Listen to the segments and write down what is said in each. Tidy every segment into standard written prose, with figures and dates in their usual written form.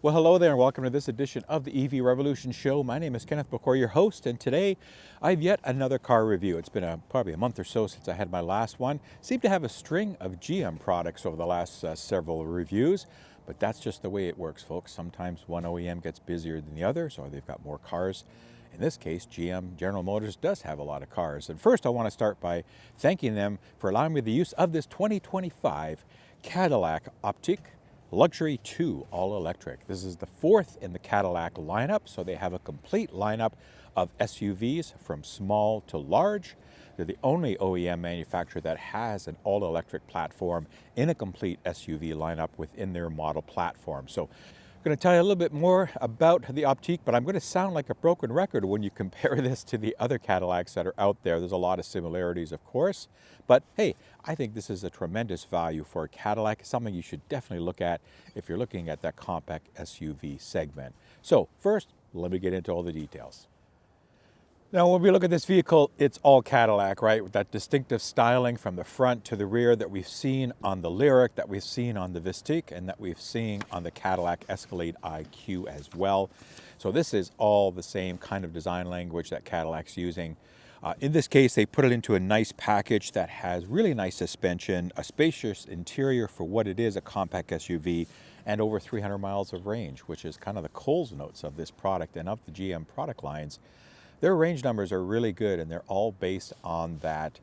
Well, hello there and welcome to this edition of the EV Revolution Show. My name is Kenneth McCoy, your host, and today I have yet another car review. It's been probably a month or so since I had my last one. Seem to have a string of GM products over the last several reviews, but that's just the way it works, folks. Sometimes one OEM gets busier than the others, or they've got more cars. In this case, GM, General Motors, does have a lot of cars. And first I want to start by thanking them for allowing me the use of this 2025 Cadillac Optiq Luxury 2 all-electric. This is the fourth in the Cadillac lineup, so they have a complete lineup of SUVs from small to large. They're the only OEM manufacturer that has an all-electric platform in a complete SUV lineup within their model platform. So I'm going to tell you a little bit more about the Optiq, but I'm going to sound like a broken record when you compare this to the other Cadillacs that are out there. There's a lot of similarities, of course, but hey, I think this is a tremendous value for a Cadillac, something you should definitely look at if you're looking at that compact SUV segment. So first, let me get into all the details. Now, when we look at this vehicle, it's all Cadillac, right? With that distinctive styling from the front to the rear that we've seen on the Lyriq, that we've seen on the Optiq, and that we've seen on the Cadillac Escalade IQ as well. So this is all the same kind of design language that Cadillac's using. In this case, they put it into a nice package that has really nice suspension, a spacious interior for what it is, a compact SUV, and over 300 miles of range, which is kind of the Coles notes of this product and of the GM product lines. Their range numbers are really good, and they're all based on that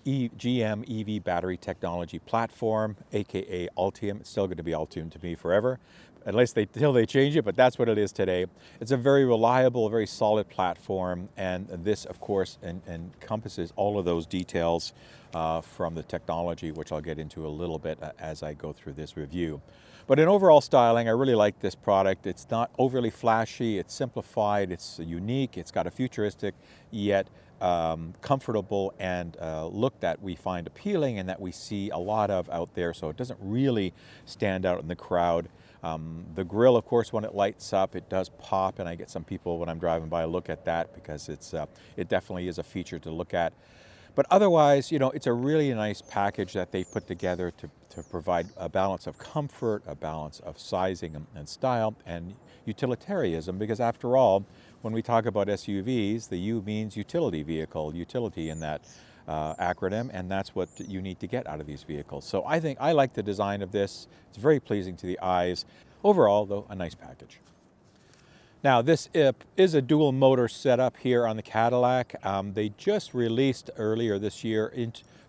GM EV battery technology platform, aka Ultium. It's still going to be Ultium to me forever, until they change it, but that's what it is today. It's a very reliable, very solid platform, and this, of course, encompasses all of those details from the technology, which I'll get into a little bit as I go through this review. But in overall styling, I really like this product. It's not overly flashy, it's simplified, it's unique, it's got a futuristic yet comfortable and look that we find appealing and that we see a lot of out there, so it doesn't really stand out in the crowd. The grille, of course, when it lights up, it does pop, and I get some people when I'm driving by look at that because it definitely is a feature to look at. But otherwise, you know, it's a really nice package that they've put together to provide a balance of comfort, a balance of sizing and style, and utilitarianism, because after all, when we talk about SUVs, the U means utility vehicle, utility in that acronym, and that's what you need to get out of these vehicles. So I like the design of this. It's very pleasing to the eyes. Overall, though, a nice package. Now, this is a dual motor setup here on the Cadillac. They just released earlier this year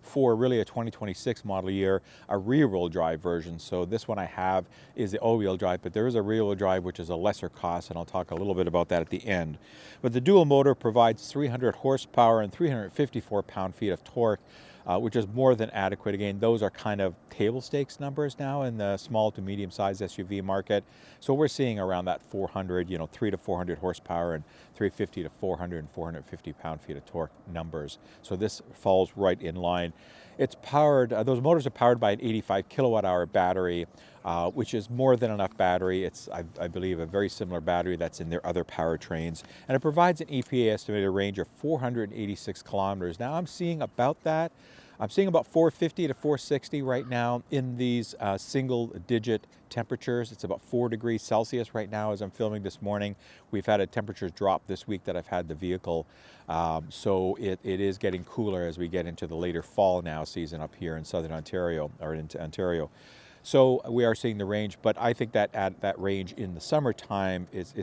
for really a 2026 model year, a rear-wheel drive version. So this one I have is the all-wheel drive, but there is a rear-wheel drive which is a lesser cost, and I'll talk a little bit about that at the end. But the dual motor provides 300 horsepower and 354 pound-feet of torque, which is more than adequate. Again, those are kind of table stakes numbers now in the small to medium-sized SUV market. So we're seeing around that 400, 300 to 400 horsepower and 350 to 400 and 450 pound-feet of torque numbers. So this falls right in line. It's powered, those motors are powered by an 85 kilowatt-hour battery, which is more than enough battery. It's, I believe, a very similar battery that's in their other powertrains. And it provides an EPA estimated range of 486 kilometers. Now, I'm seeing about that. I'm seeing about 450 to 460 right now in these single-digit temperatures. It's about 4 degrees Celsius right now as I'm filming this morning. We've had a temperature drop this week that I've had the vehicle. So it is getting cooler as we get into the later fall now season up here in southern Ontario, or into Ontario. So we are seeing the range, but I think that at that range in the summertime it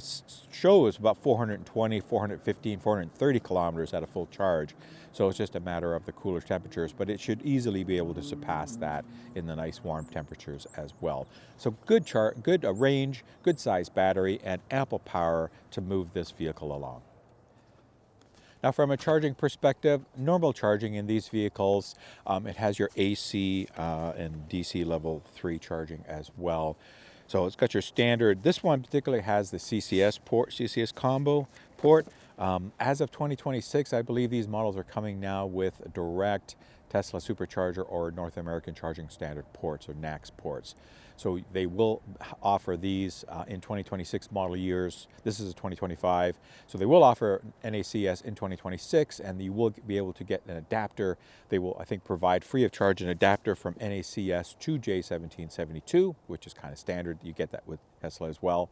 shows about 420, 415, 430 kilometers at a full charge. So it's just a matter of the cooler temperatures, but it should easily be able to surpass that in the nice warm temperatures as well. So good range, good size battery, and ample power to move this vehicle along. Now, from a charging perspective, normal charging in these vehicles, it has your AC and DC level 3 charging as well. So it's got your standard, this one particularly has the CCS port, CCS combo port. As of 2026, I believe these models are coming now with direct Tesla supercharger or North American Charging Standard ports, or NACS ports. So they will offer these in 2026 model years. This is a 2025. So they will offer NACS in 2026, and you will be able to get an adapter. They will, I think, provide free of charge an adapter from NACS to J1772, which is kind of standard. You get that with Tesla as well.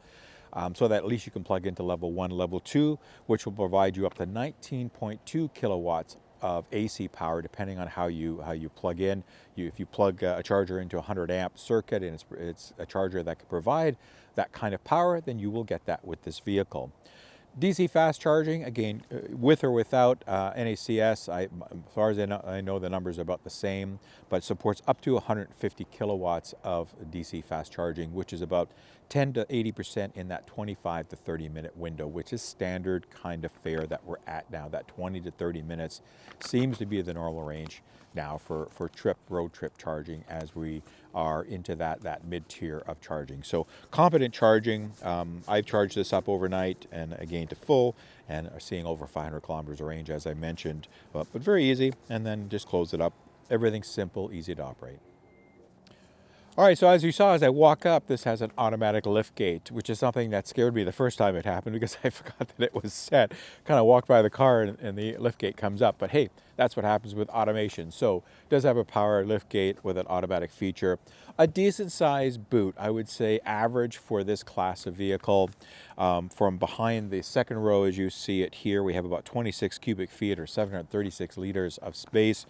So that at least you can plug into level 1, level 2, which will provide you up to 19.2 kilowatts of AC power, depending on how you plug in. If you plug a charger into a 100 amp circuit and it's a charger that can provide that kind of power, then you will get that with this vehicle. DC fast charging, again, with or without NACS, as far as I know, the numbers are about the same, but supports up to 150 kilowatts of DC fast charging, which is about 10 to 80% in that 25 to 30 minute window, which is standard kind of fare that we're at now. That 20 to 30 minutes seems to be the normal range now for road trip charging, as we are into that mid-tier of charging. So competent charging. I've charged this up overnight and again to full, and are seeing over 500 kilometers of range, as I mentioned, but very easy. And then just close it up. Everything's simple, easy to operate. All right, so as you saw, as I walk up, this has an automatic lift gate, which is something that scared me the first time it happened because I forgot that it was set. Kind of walked by the car and the lift gate comes up, but hey, that's what happens with automation. So it does have a power lift gate with an automatic feature. A decent sized boot, I would say average for this class of vehicle. From behind the second row, as you see it here, we have about 26 cubic feet or 736 liters of space.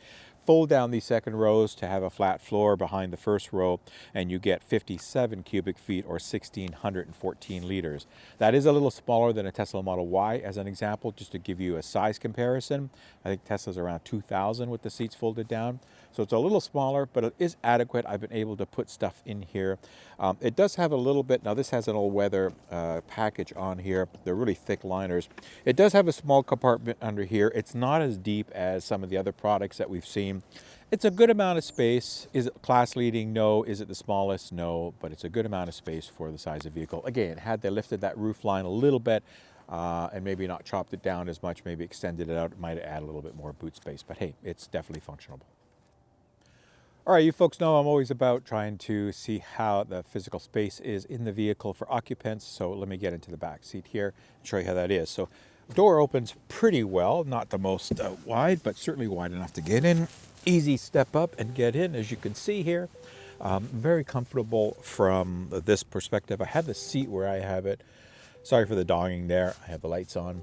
Fold down these second rows to have a flat floor behind the first row, and you get 57 cubic feet or 1,614 liters. That is a little smaller than a Tesla Model Y, as an example, just to give you a size comparison. I think Tesla's around 2,000 with the seats folded down. So it's a little smaller, but it is adequate. I've been able to put stuff in here. It does have a little bit, now this has an all-weather package on here. They're really thick liners. It does have a small compartment under here. It's not as deep as some of the other products that we've seen. It's a good amount of space. Is it class leading? No. Is it the smallest? No. But it's a good amount of space for the size of vehicle. Again, had they lifted that roof line a little bit and maybe not chopped it down as much, maybe extended it out, it might add a little bit more boot space. But hey, it's definitely functional. All right, you folks know I'm always about trying to see how the physical space is in the vehicle for occupants. So let me get into the back seat here and show you how that is. So door opens pretty well, not the most wide, but certainly wide enough to get in. Easy step up and get in, as you can see here. Very comfortable from this perspective. I have the seat where I have it. Sorry for the donging there. I have the lights on.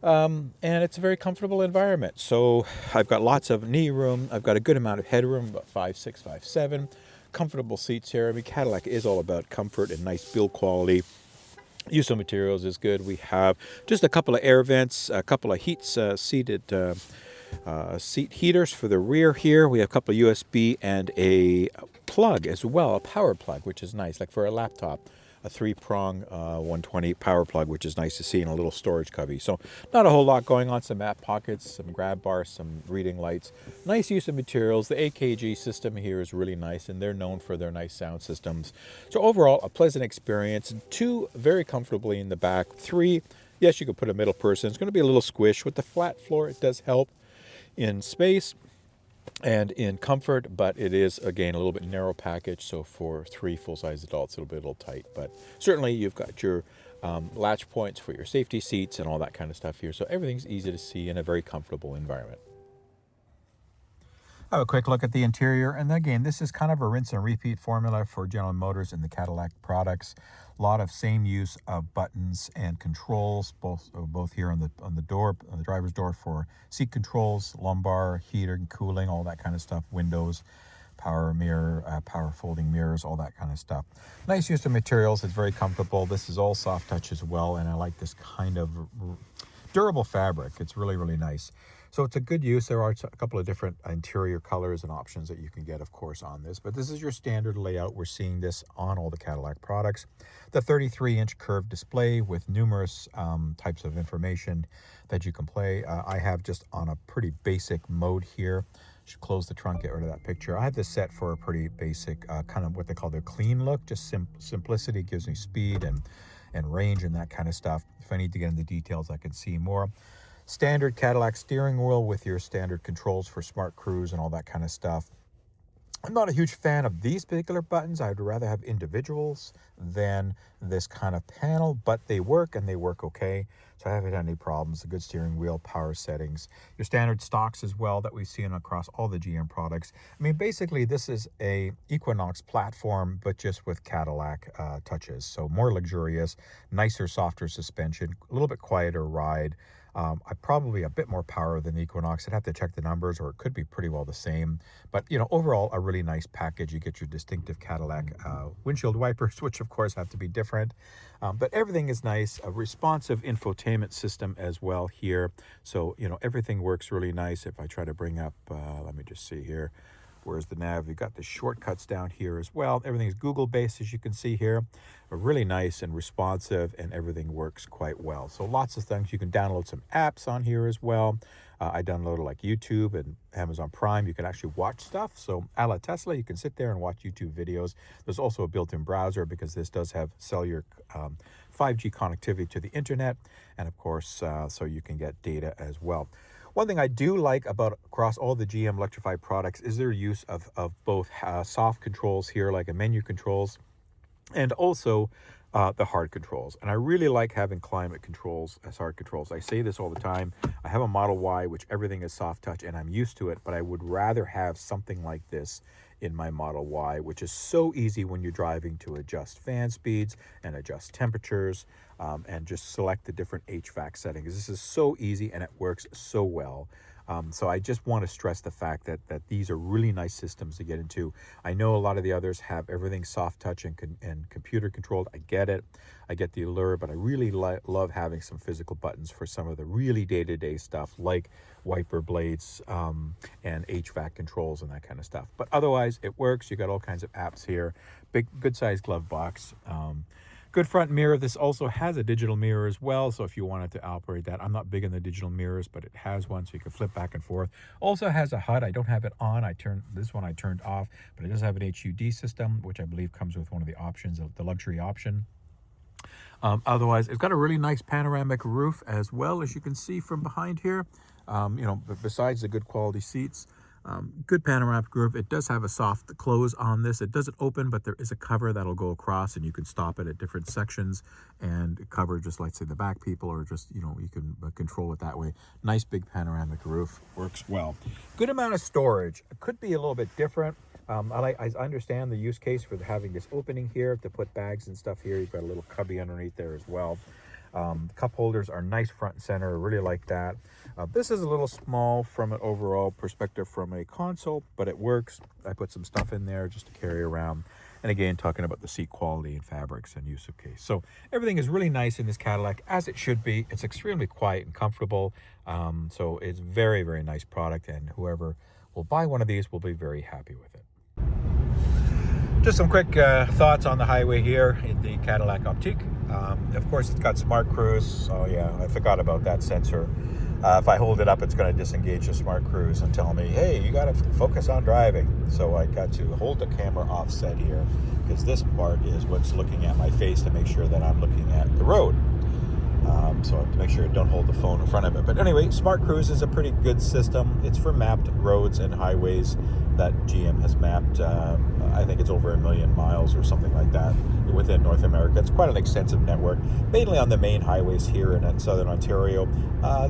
And it's a very comfortable environment. So I've got lots of knee room. I've got a good amount of headroom, about 5'6", 5'7". Comfortable seats here. I mean, Cadillac is all about comfort and nice build quality. Use of materials is good. We have just a couple of air vents, a couple of seated seat heaters for the rear here. We have a couple of USB and a plug as well, a power plug, which is nice, like for a laptop. A 3-prong 120 power plug, which is nice to see, in a little storage cubby. So not a whole lot going on. Some map pockets, some grab bars, some reading lights. Nice use of materials. The AKG system here is really nice, and they're known for their nice sound systems. So overall, a pleasant experience. 2 very comfortably in the back. 3, yes, you could put a middle person. It's going to be a little squish. With the flat floor, it does help in space and in comfort, but it is, again, a little bit narrow package. So for 3 full-size adults, it'll be a little tight. But certainly you've got your latch points for your safety seats and all that kind of stuff here. So everything's easy to see in a very comfortable environment. Have a quick look at the interior, and again, this is kind of a rinse and repeat formula for General Motors and the Cadillac products. A lot of same use of buttons and controls, both here on the door, on the driver's door, for seat controls, lumbar, heating, cooling, all that kind of stuff. Windows, power mirror, power folding mirrors, all that kind of stuff. Nice use of materials. It's very comfortable. This is all soft touch as well, and I like this kind of durable fabric. It's really, really nice. So it's a good use. There are a couple of different interior colors and options that you can get, of course, on this. But this is your standard layout. We're seeing this on all the Cadillac products. The 33-inch curved display with numerous types of information that you can play. I have just on a pretty basic mode here. Should close the trunk, get rid of that picture. I have this set for a pretty basic kind of what they call their clean look. Just simplicity gives me speed and range and that kind of stuff. If I need to get into details, I can see more. Standard Cadillac steering wheel with your standard controls for smart cruise and all that kind of stuff. I'm not a huge fan of these particular buttons. I'd rather have individuals than this kind of panel, but they work and they work okay. So I haven't had any problems. A good steering wheel, power settings, your standard stocks as well that we've seen across all the GM products. I mean, basically this is a Equinox platform, but just with Cadillac touches. So more luxurious, nicer, softer suspension, a little bit quieter ride. Probably a bit more power than the Equinox. I'd have to check the numbers, or it could be pretty well the same. But, you know, overall, a really nice package. You get your distinctive Cadillac windshield wipers, which, of course, have to be different. But everything is nice. A responsive infotainment system as well here. So, you know, everything works really nice. If I try to bring up, let me just see here. Where's the nav? You've got the shortcuts down here as well. Everything is Google-based, as you can see here. Really nice and responsive, and everything works quite well. So lots of things. You can download some apps on here as well. I downloaded like YouTube and Amazon Prime. You can actually watch stuff. So a la Tesla, you can sit there and watch YouTube videos. There's also a built-in browser because this does have cellular 5G connectivity to the internet. And of course, so you can get data as well. One thing I do like about across all the GM electrified products is their use of both soft controls here, like a menu controls, and also the hard controls. And I really like having climate controls as hard controls. I say this all the time. I have a Model Y, which everything is soft touch, and I'm used to it, but I would rather have something like this in my Model Y, which is so easy when you're driving to adjust fan speeds and adjust temperatures and just select the different HVAC settings. This is so easy and it works so well. So I just want to stress the fact that these are really nice systems to get into. I know a lot of the others have everything soft touch and computer controlled. I get it. I get the allure, but I really love having some physical buttons for some of the really day-to-day stuff like wiper blades and HVAC controls and that kind of stuff. But otherwise, it works. You got all kinds of apps here. Good-sized glove box. Good front mirror. This also has a digital mirror as well, so if you wanted to operate that, I'm not big on the digital mirrors, but it has one, so you can flip back and forth. Also has a HUD. I don't have it on. This one I turned off, but it does have an HUD system, which I believe comes with one of the options, the luxury option. Otherwise, it's got a really nice panoramic roof as well, as you can see from behind here. You know, besides the good quality seats. Good panoramic roof. It does have a soft close on this. It doesn't open, but there is a cover that'll go across, and you can stop it at different sections and cover just like, say, the back people, or just, you know, you can control it that way. Nice big panoramic roof. Works well. Good amount of storage. It could be a little bit different. I understand the use case for having this opening here to put bags and stuff here. You've got a little cubby underneath there as well. Cup holders are nice front and center. I really like that. This is a little small from an overall perspective from a console, but it works. I put some stuff in there just to carry around. And again, talking about the seat quality and fabrics and use of case. So everything is really nice in this Cadillac, as it should be. It's extremely quiet and comfortable. So it's very, very nice product, and whoever will buy one of these will be very happy with it. Just some quick thoughts on the highway here in the Cadillac Optiq. Of course, it's got Smart Cruise. Oh yeah, I forgot about that sensor. If I hold it up, it's going to disengage the Smart Cruise and tell me, hey, you got to focus on driving. So I got to hold the camera offset here, because this part is what's looking at my face to make sure that I'm looking at the road. So I have to make sure I don't hold the phone in front of it. But anyway, Smart Cruise is a pretty good system. It's for mapped roads and highways that GM has mapped. I think it's over 1 million miles or something like that within North America. It's quite an extensive network, mainly on the main highways here in southern Ontario,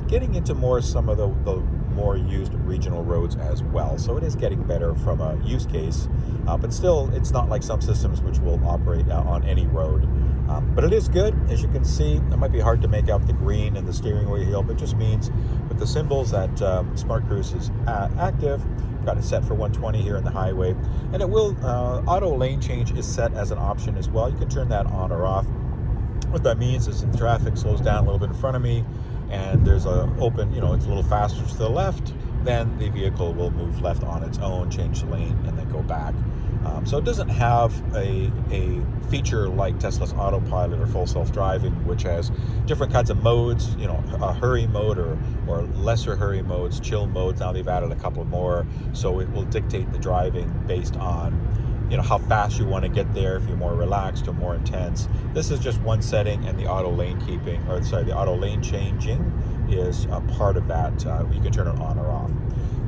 getting into some of the more used regional roads as well. So it is getting better from a use case, but still, it's not like some systems which will operate on any road. But it is good, as you can see. It might be hard to make out the green and the steering wheel, but it just means with the symbols that Smart Cruise is active. Got it set for 120 here in the highway, and it will auto lane change is set as an option as well. You can turn that on or off. What that means is if the traffic slows down a little bit in front of me and there's a open, you know, it's a little faster to the left, then the vehicle will move left on its own, change the lane, and then go back. So it doesn't have a feature like Tesla's autopilot or full self-driving, which has different kinds of modes, you know, a hurry mode or lesser hurry modes, chill modes. Now they've added a couple more, so it will dictate the driving based on, you know, how fast you want to get there, if you're more relaxed or more intense. This is just one setting, and the auto lane changing is a part of that. You can turn it on or off.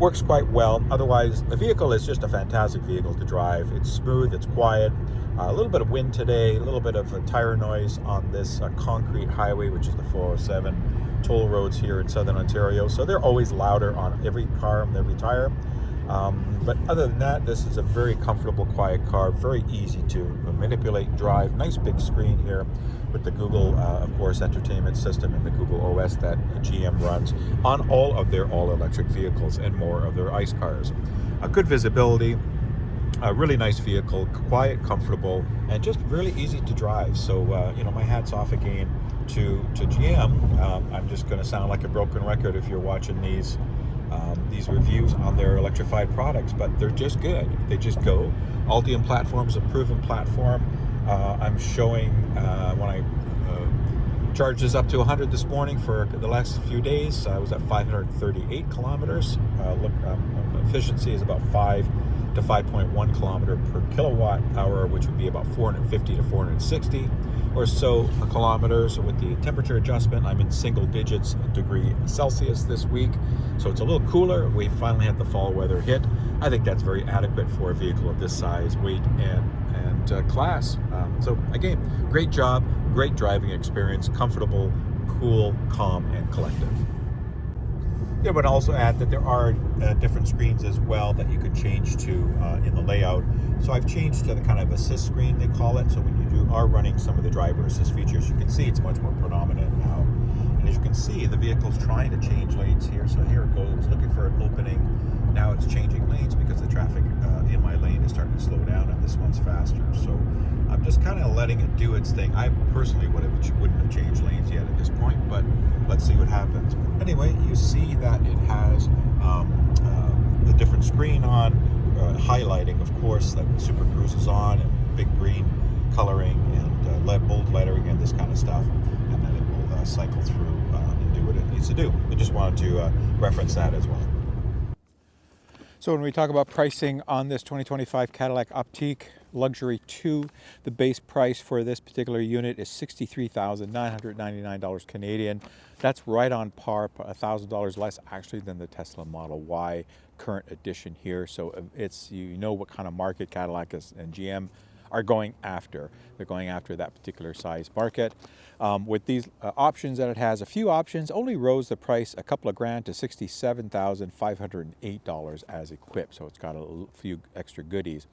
works quite well. Otherwise, the vehicle is just a fantastic vehicle to drive. It's smooth, it's quiet, a little bit of wind today, a little bit of tire noise on this concrete highway, which is the 407 toll roads here in Southern Ontario. So they're always louder on every car and every tire. But other than that, this is a very comfortable, quiet car, very easy to manipulate and drive. Nice big screen here with the Google, of course, entertainment system and the Google OS that GM runs on all of their all-electric vehicles and more of their ICE cars. Good visibility, a really nice vehicle, quiet, comfortable, and just really easy to drive. So, you know, my hat's off again to GM. I'm just going to sound like a broken record if you're watching these reviews on their electrified products, but they're just good. They just go. Ultium platform is a proven platform. I'm showing when I charged this up to 100 this morning for the last few days, I was at 538 kilometers. Efficiency is about 5 to 5.1 kilometer per kilowatt hour, which would be about 450 to 460 or so kilometers. With the temperature adjustment, I'm in single digits degree Celsius this week, so it's a little cooler. We finally had the fall weather hit. I think that's very adequate for a vehicle of this size, weight, and class. So again, great job, great driving experience, comfortable, cool, calm, and collective. I would also add that there are different screens as well that you could change to in the layout. So I've changed to the kind of assist screen, they call it. So when you are running some of the driver assist features, you can see it's much more predominant now. And as you can see, the vehicle's trying to change lanes here. So here it goes, looking for an opening. Now it's changing lanes because the traffic in my lane is starting to slow down, and this one's faster. So I'm just kind of letting it do its thing. I personally wouldn't have changed lanes yet at this point, but let's see what happens. But anyway, you see that it has the different screen on, highlighting, of course, that Super Cruise is on, and big green coloring, and bold lettering, and this kind of stuff. And then it will cycle through and do what it needs to do. I just wanted to reference that as well. So when we talk about pricing on this 2025 Cadillac Optiq Luxury 2, the base price for this particular unit is $63,999 Canadian. That's right on par, $1,000 less actually than the Tesla Model Y current edition here. So it's, you know what kind of market Cadillac and GM are going after. They're going after that particular size market. With these options that it has, a few options, only rose the price a couple of grand to $67,508 as equipped. So it's got a few extra goodies.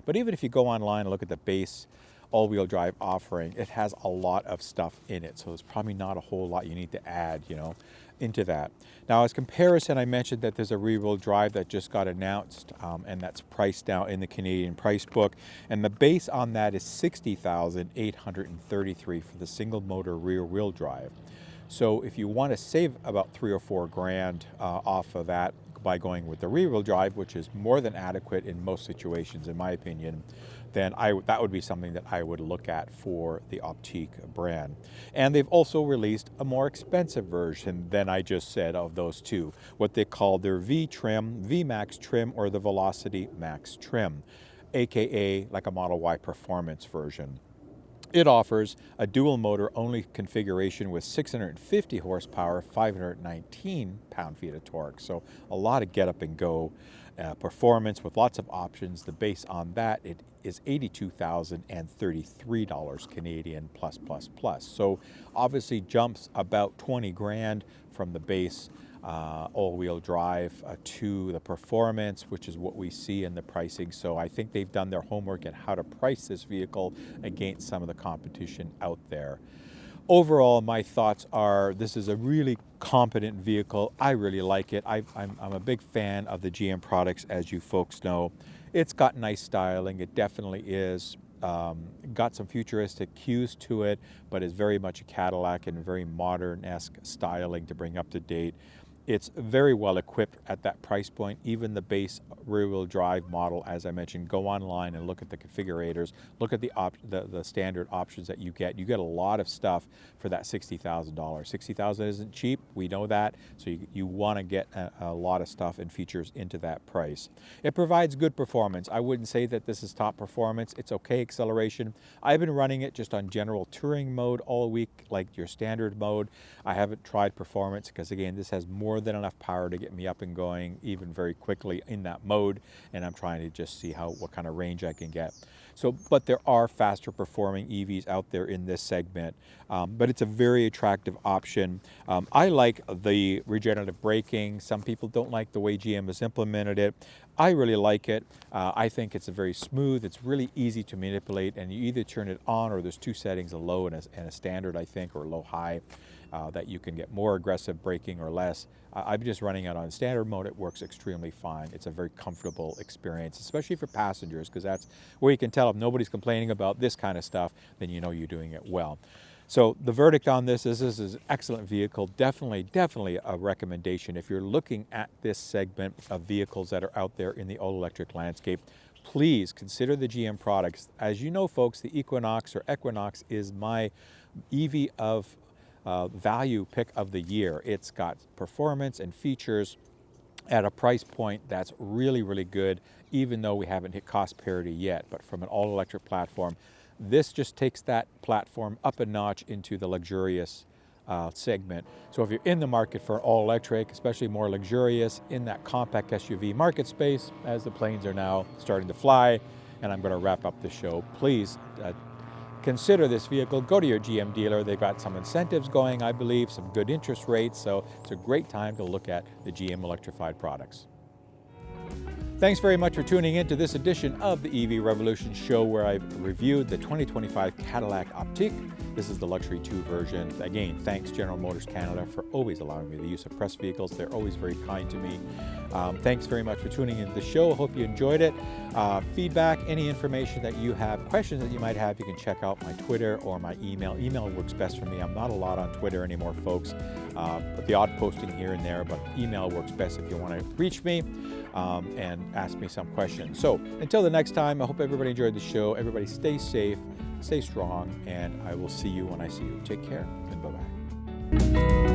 But even if you go online and look at the base all-wheel drive offering, it has a lot of stuff in it. So there's probably not a whole lot you need to add, you know, into that. Now, as comparison, I mentioned that there's a rear-wheel drive that just got announced, and that's priced now in the Canadian price book. And the base on that is $60,833 for the single-motor rear-wheel drive. So if you want to save about 3 or 4 grand off of that by going with the rear-wheel drive, which is more than adequate in most situations, in my opinion, then that would be something that I would look at for the Optiq brand. And they've also released a more expensive version than I just said of those two, what they call their V-Trim, V-Max Trim, or the Velocity Max Trim, aka like a Model Y Performance version. It offers a dual motor only configuration with 650 horsepower, 519 pound-feet of torque. So a lot of get up and go performance with lots of options. The base on that, it is $82,033 Canadian plus. So obviously jumps about 20 grand from the base all-wheel drive to the performance, which is what we see in the pricing. So I think they've done their homework at how to price this vehicle against some of the competition out there. Overall, my thoughts are this is a really competent vehicle. I really like it. I'm a big fan of the GM products, as you folks know. It's got nice styling. It definitely is. Got some futuristic cues to it, but is very much a Cadillac and very modern-esque styling to bring up to date. It's very well equipped at that price point. Even the base rear-wheel drive model, as I mentioned, go online and look at the configurators, look at the standard options that you get. You get a lot of stuff for that $60,000. $60,000 isn't cheap, we know that, so you want to get a lot of stuff and features into that price. It provides good performance. I wouldn't say that this is top performance. It's okay acceleration. I've been running it just on general touring mode all week, like your standard mode. I haven't tried performance because, again, this has more more than enough power to get me up and going even very quickly in that mode, and I'm trying to just see what kind of range I can get. So, but there are faster performing EVs out there in this segment, but it's a very attractive option. I like the regenerative braking. Some people don't like the way GM has implemented it. I really like it. I think it's very smooth. It's really easy to manipulate, and you either turn it on, or there's two settings, a low and a standard, I think, or low-high, that you can get more aggressive braking or less. I'm just running it on standard mode. It works extremely fine. It's a very comfortable experience, especially for passengers, because that's where you can tell if nobody's complaining about this kind of stuff, then you know you're doing it well. So the verdict on this is an excellent vehicle. Definitely a recommendation. If you're looking at this segment of vehicles that are out there in the all-electric landscape, please consider the GM products. As you know, folks, the Equinox is my EV of value pick of the year. It's got performance and features at a price point that's really good, even though we haven't hit cost parity yet. But from an all-electric platform, this just takes that platform up a notch into the luxurious segment. So if you're in the market for all-electric, especially more luxurious in that compact SUV market space, as the planes are now starting to fly, and I'm going to wrap up the show, please consider this vehicle. Go to your GM dealer. They've got some incentives going, I believe, some good interest rates, so it's a great time to look at the GM electrified products. Thanks very much for tuning in to this edition of the EV Revolution Show, where I've reviewed the 2025 Cadillac Optiq. This is the Luxury 2 version. Again, thanks General Motors Canada for always allowing me the use of press vehicles. They're always very kind to me. Thanks very much for tuning into the show. Hope you enjoyed it. Feedback, any information that you have, questions that you might have, you can check out my Twitter or my email. Email works best for me. I'm not a lot on Twitter anymore, folks. The odd posting here and there, but email works best if you want to reach me and ask me some questions. So until the next time, I hope everybody enjoyed the show. Everybody stay safe, stay strong, and I will see you when I see you. Take care, and bye-bye.